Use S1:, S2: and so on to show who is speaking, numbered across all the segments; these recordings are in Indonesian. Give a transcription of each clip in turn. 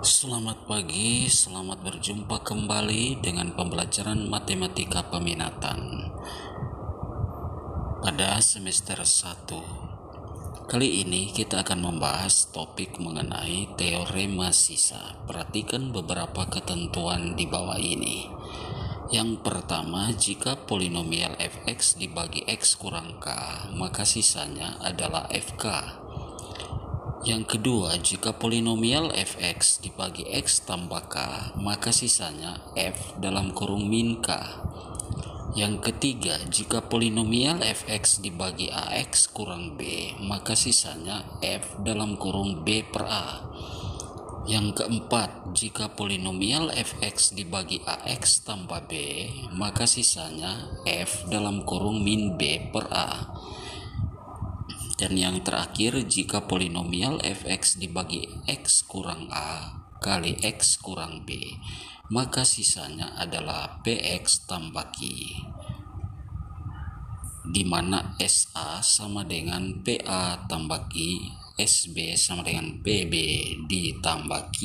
S1: Selamat pagi, selamat berjumpa kembali dengan pembelajaran matematika peminatan pada semester 1. Kali ini kita akan membahas topik mengenai teorema sisa. Perhatikan beberapa ketentuan di bawah ini. Yang pertama, jika polinomial fx dibagi x kurang k, maka sisanya adalah fk. Yang kedua, jika polinomial fx dibagi x tambah k, maka sisanya f dalam kurung min k. Yang ketiga, jika polinomial fx dibagi ax kurang b, maka sisanya f dalam kurung b per a. Yang keempat, jika polinomial fx dibagi ax tambah b, maka sisanya f dalam kurung min b per a. Dan yang terakhir, jika polinomial fx dibagi x kurang a kali x kurang b, maka sisanya adalah px tambah q, di mana SA sama dengan PA tambah q, SB sama dengan PB ditambah q.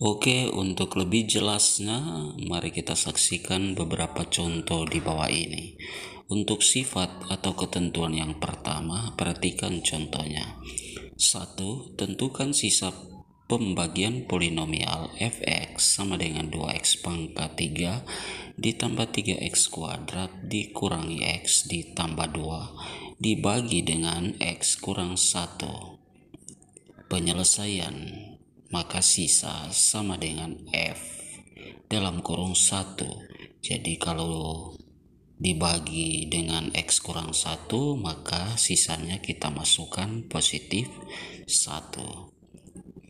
S1: Oke, untuk lebih jelasnya, mari kita saksikan beberapa contoh di bawah ini. Untuk sifat atau ketentuan yang pertama, perhatikan contohnya. 1. Tentukan sisa pembagian polinomial fx sama dengan 2x pangkat 3 ditambah 3x kuadrat dikurangi x ditambah 2 dibagi dengan x kurang 1. Penyelesaian, maka sisa sama dengan f dalam kurung 1. Jadi kalau dibagi dengan x kurang 1, maka sisanya kita masukkan positif 1.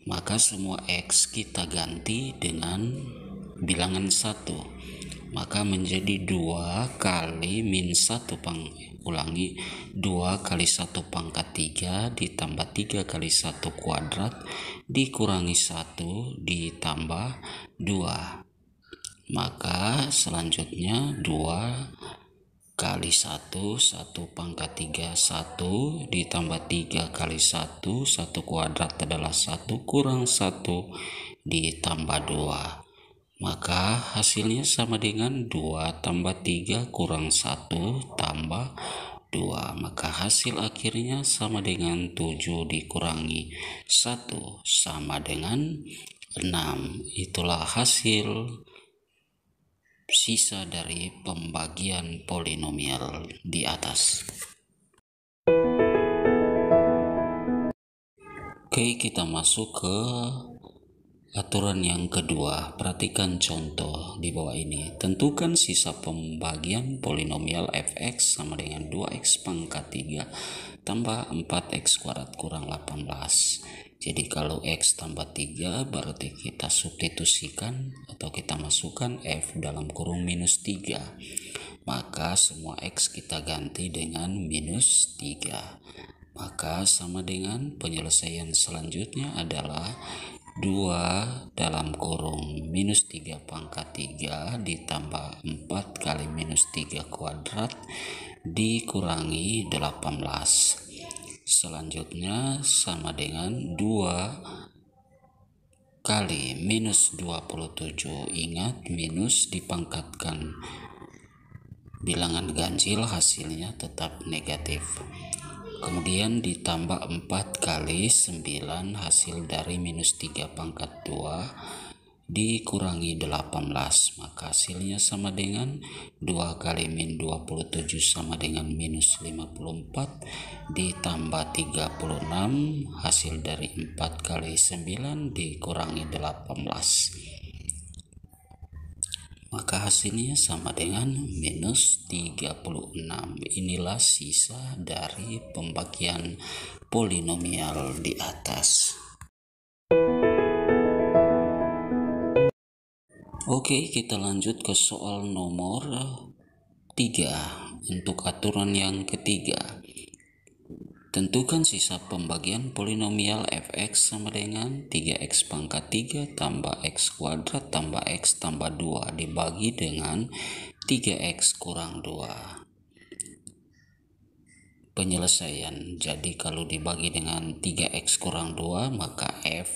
S1: Maka semua x kita ganti dengan bilangan 1. Maka menjadi 2 kali min 1 ulangi 2 kali 1 pangkat 3 ditambah 3 kali 1 kuadrat dikurangi 1 ditambah 2. Maka selanjutnya 2 kali 1 pangkat 3 1 ditambah 3 kali 1 kuadrat adalah 1 kurang 1 ditambah 2. Maka hasilnya sama dengan 2 tambah 3 kurang 1 tambah 2. Maka hasil akhirnya sama dengan 7 dikurangi 1 sama dengan 6. Itulah hasil sisa dari pembagian polinomial di atas. Oke, kita masuk ke aturan yang kedua. Perhatikan contoh di bawah ini. Tentukan sisa pembagian polinomial fx sama dengan 2x pangkat 3 tambah 4x kuadrat kurang 18. Jadi kalau x tambah 3 berarti kita substitusikan atau kita masukkan f dalam kurung minus 3. Maka semua x kita ganti dengan minus 3. Maka sama dengan penyelesaian selanjutnya adalah 2 dalam kurung minus 3 pangkat 3 ditambah 4 kali minus 3 kuadrat dikurangi 18. Selanjutnya sama dengan 2 kali minus 27. Ingat, minus dipangkatkan bilangan ganjil, hasilnya tetap negatif. Kemudian ditambah 4 kali 9 hasil dari minus 3 pangkat 2 dikurangi 18. Maka hasilnya sama dengan 2 kali min 27 sama dengan minus 54 ditambah 36 hasil dari 4 kali 9 dikurangi 18. Maka hasilnya sama dengan minus 36. Inilah sisa dari pembagian polinomial di atas. Oke, kita lanjut ke soal nomor 3 untuk aturan yang ketiga. Tentukan sisa pembagian polinomial fx sama dengan 3x pangkat 3 tambah x kuadrat tambah x tambah 2 dibagi dengan 3x kurang 2. penyelesaian. Jadi kalau dibagi dengan 3x kurang 2, maka F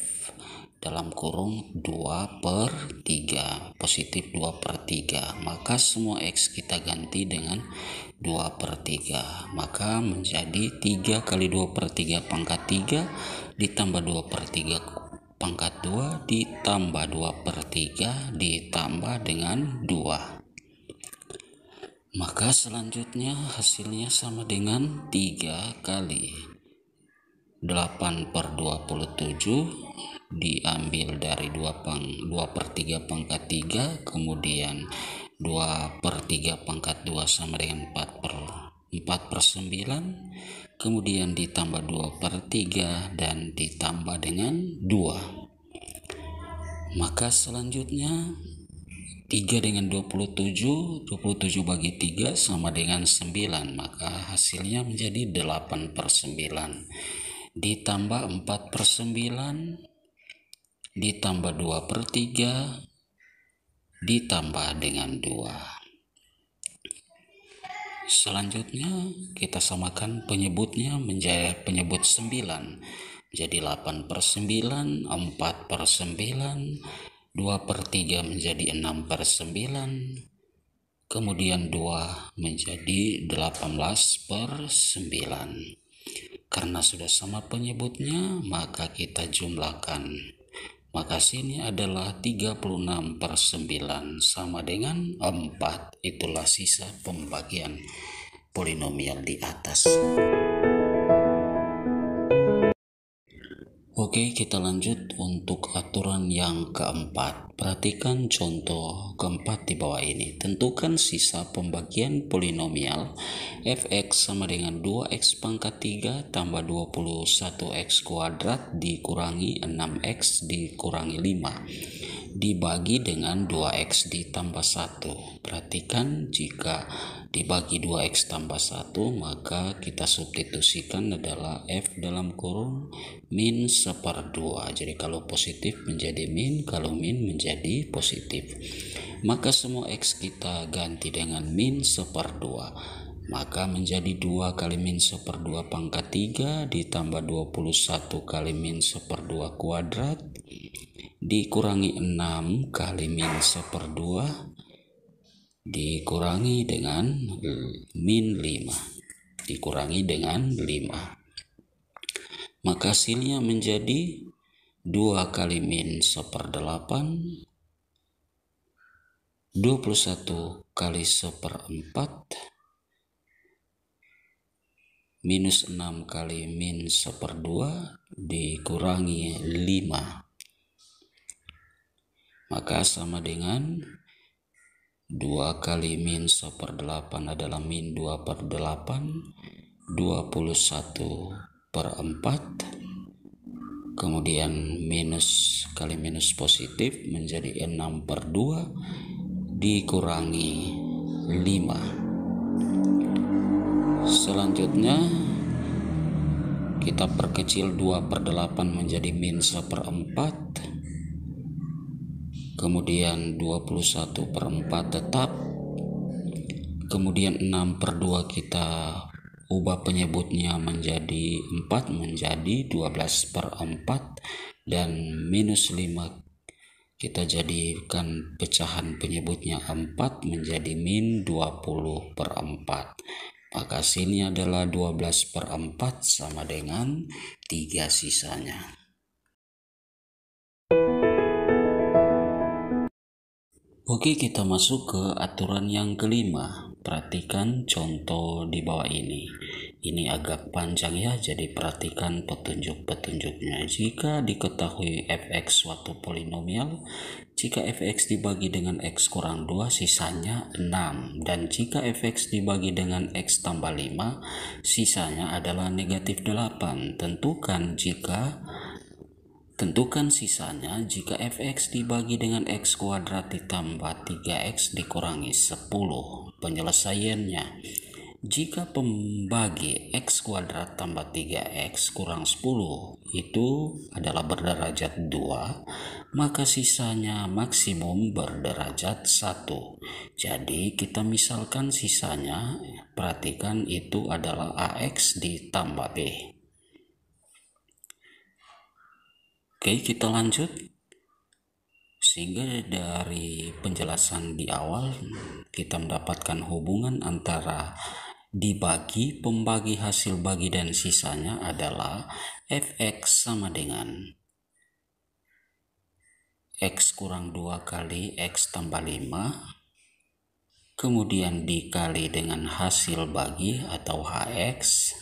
S1: dalam kurung 2 per 3, positif 2 per 3. Maka semua X kita ganti dengan 2 per 3. Maka menjadi 3 kali 2 per 3 pangkat 3 ditambah 2 per 3 pangkat 2 ditambah 2 per 3 ditambah dengan 2. Maka selanjutnya hasilnya sama dengan 3 kali 8 per 27 diambil dari 2 per 3 pangkat 3, kemudian 2 per 3 pangkat 2 sama dengan 4 per 9, kemudian ditambah 2 per 3 dan ditambah dengan 2. Maka selanjutnya 3 dengan 27 bagi 3 sama dengan 9, maka hasilnya menjadi 8 per 9 ditambah 4 per 9 ditambah 2 per 3 ditambah dengan 2. Selanjutnya kita samakan penyebutnya menjadi penyebut 9, jadi 8 per 9, 4 per 9, 2 per 3 menjadi 6 per 9, kemudian 2 menjadi 18 per 9. Karena sudah sama penyebutnya, maka kita jumlahkan. Maka sini adalah 36 per 9 sama dengan 4. Itulah sisa pembagian polinomial di atas. Oke, kita lanjut untuk aturan yang keempat. Perhatikan contoh keempat di bawah ini. Tentukan sisa pembagian polinomial fx sama dengan 2x pangkat 3 tambah 21x kuadrat dikurangi 6x dikurangi 5 dibagi dengan 2x ditambah 1. Perhatikan, jika dibagi 2x tambah 1, maka kita substitusikan adalah f dalam kurung min 1/2. Jadi kalau positif menjadi min, kalau min menjadi positif. Maka semua x kita ganti dengan min 1/2. Maka menjadi 2 kali min 1/2 pangkat 3 ditambah 21 kali min 1/2 kuadrat dikurangi 6 kali min 1/2 dikurangi dengan min 5 dikurangi dengan 5. Maka hasilnya menjadi 2 kali min 1/8, 21 kali 1/4 minus 6 kali min 1/2 dikurangi 5. Maka sama dengan 2 kali min 1/8 adalah min 2/8, 21/4, kemudian minus kali minus positif menjadi 6/2 dikurangi 5. Selanjutnya kita perkecil 2/8 menjadi min 1/4, kemudian 21/4 tetap, kemudian 6/2 kita ubah penyebutnya menjadi 4 menjadi 12/4, dan minus 5 kita jadikan pecahan penyebutnya 4 menjadi min 20/4. Maka sini adalah 12/4 sama dengan 3 sisanya. Oke, kita masuk ke aturan yang kelima. Perhatikan contoh di bawah ini. Ini agak panjang ya, jadi perhatikan petunjuk-petunjuknya. Jika diketahui fx suatu polinomial, jika fx dibagi dengan x kurang 2, sisanya 6. Dan jika fx dibagi dengan x tambah 5, sisanya adalah negatif 8. Tentukan sisanya jika fx dibagi dengan x kuadrat ditambah 3x dikurangi 10. Penyelesaiannya, jika pembagi x kuadrat tambah 3x kurang 10 itu adalah berderajat 2, maka sisanya maksimum berderajat 1. Jadi kita misalkan sisanya, perhatikan itu adalah AX ditambah B. Oke, kita lanjut. Sehingga dari penjelasan di awal kita mendapatkan hubungan antara dibagi, pembagi, hasil bagi, dan sisanya adalah fx sama dengan x kurang 2 kali x tambah 5, kemudian dikali dengan hasil bagi atau hx,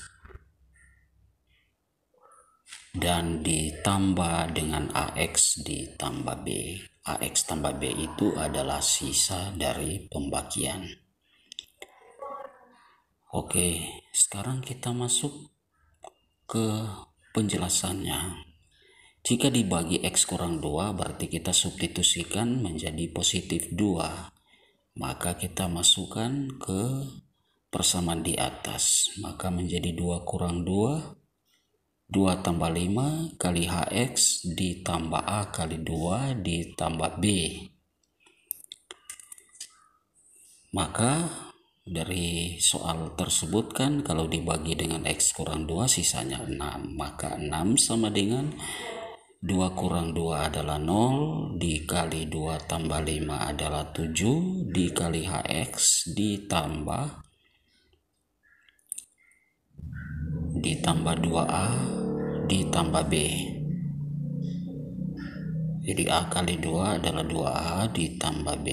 S1: dan ditambah dengan AX ditambah B. AX tambah B itu adalah sisa dari pembagian. Oke, sekarang kita masuk ke penjelasannya. Jika dibagi X kurang 2, berarti kita substitusikan menjadi positif 2. Maka kita masukkan ke persamaan di atas. Maka menjadi 2 kurang 2. 2 tambah 5 kali HX ditambah A kali 2 ditambah B. Maka dari soal tersebut kan kalau dibagi dengan X kurang 2 sisanya 6. Maka 6 sama dengan 2 kurang 2 adalah 0 dikali 2 tambah 5 adalah 7 dikali HX ditambah 2A ditambah B. Jadi A kali 2 adalah 2A ditambah B.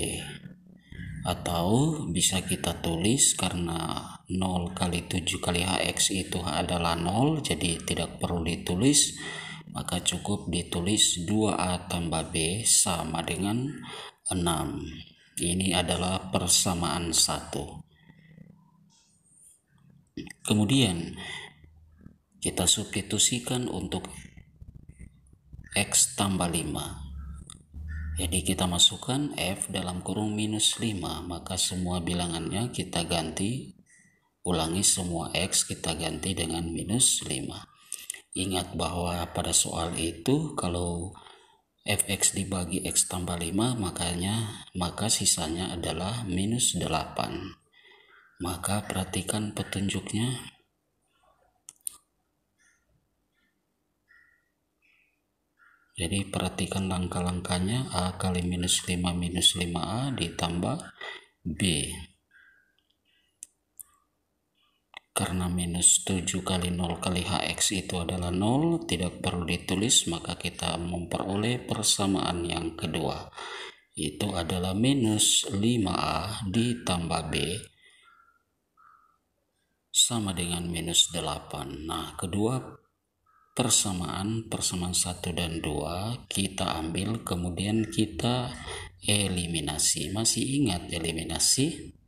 S1: Atau bisa kita tulis karena 0 kali 7 kali HX itu adalah 0, jadi tidak perlu ditulis. Maka cukup ditulis 2A tambah B sama dengan 6. Ini adalah persamaan 1. Kemudian kita substitusikan untuk X tambah 5. Jadi kita masukkan F dalam kurung minus 5. Maka semua bilangannya kita ganti. Ulangi semua X kita ganti dengan minus 5. Ingat bahwa pada soal itu kalau Fx dibagi X tambah 5 maka sisanya adalah minus 8. Maka perhatikan petunjuknya. Jadi perhatikan langkah-langkahnya. A kali minus 5 minus 5A ditambah B. Karena minus 7 kali 0 kali HX itu adalah 0, tidak perlu ditulis, maka kita memperoleh persamaan yang kedua. Itu adalah minus 5A ditambah B sama dengan minus 8. Nah, kedua persamaan 1 dan 2 kita ambil, kemudian kita eliminasi. Masih ingat eliminasi?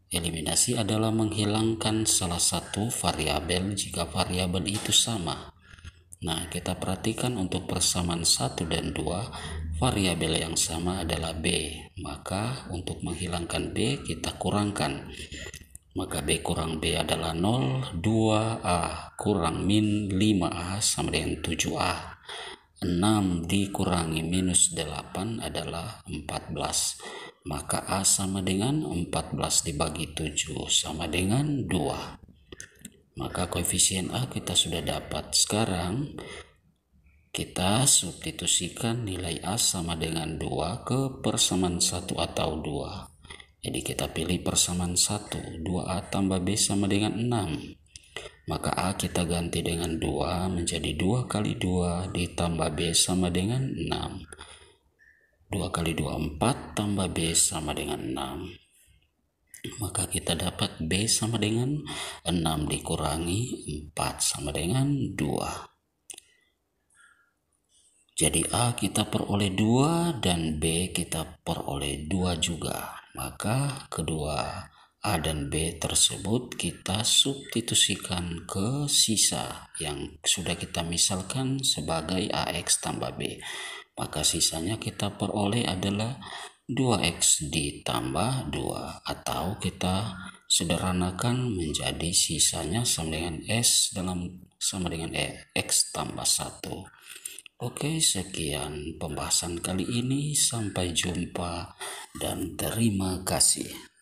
S1: Eliminasi adalah menghilangkan salah satu variabel jika variabel itu sama. Nah, kita perhatikan untuk persamaan 1 dan 2, variabel yang sama adalah B. Maka untuk menghilangkan B kita kurangkan. Maka B kurang B adalah 0, 2A kurang min 5A sama dengan 7A. 6 dikurangi minus 8 adalah 14. Maka A sama dengan 14 dibagi 7 sama dengan 2. Maka koefisien A kita sudah dapat. Sekarang kita substitusikan nilai A sama dengan 2 ke persamaan 1 atau 2. Jadi kita pilih persamaan 1, 2A tambah B sama dengan 6. Maka A kita ganti dengan 2 menjadi 2 kali 2 ditambah B sama dengan 6. 2 kali 2, 4 tambah B sama dengan 6. Maka kita dapat B sama dengan 6 dikurangi 4 sama dengan 2. Jadi A kita peroleh 2 dan B kita peroleh 2 juga. Maka kedua A dan B tersebut kita substitusikan ke sisa yang sudah kita misalkan sebagai AX tambah B. Maka sisanya kita peroleh adalah 2X ditambah 2, atau kita sederhanakan menjadi sisanya sama dengan S sama dengan X tambah 1. Oke, sekian pembahasan kali ini. Sampai jumpa dan terima kasih.